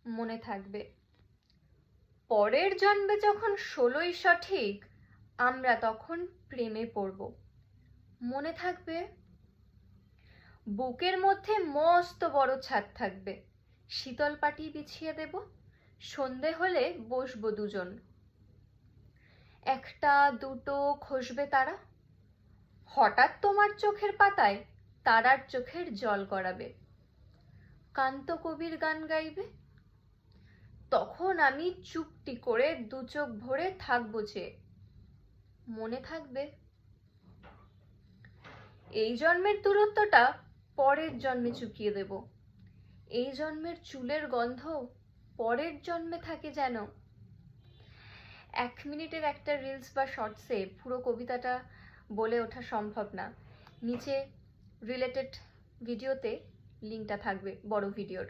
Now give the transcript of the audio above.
মনে থাকবে। পরের জন্মে যখন 16ই সঠিক, আমরা তখন প্রেমে পড়ব। মনে থাকবে। বুকের মধ্যে মস্ত বড় ছাদ থাকবে, শীতল পাটি বিছিয়ে দেব, সন্ধে হলে বসবো দুজন। একটা দুটো খসবে তারা, হঠাৎ তোমার চোখের পাতায় তারার চোখের জল গড়াবে। কান্ত কবির গান গাইবে, তখন আমি চুপটি করে দু চোখ ভরে থাকবো যে। মনে থাকবে। এই জন্মের দূরত্বটা পরের জন্মে চুকিয়ে দেব। এই জন্মের চুলের গন্ধ পরের জন্মে থাকে যেন। 1 মিনিটের একটা রিলস বা শর্টসে পুরো কবিতাটা বলে ওঠা সম্ভব না। নিচে রিলেটেড ভিডিওতে লিঙ্কটা থাকবে, বড় ভিডিওর।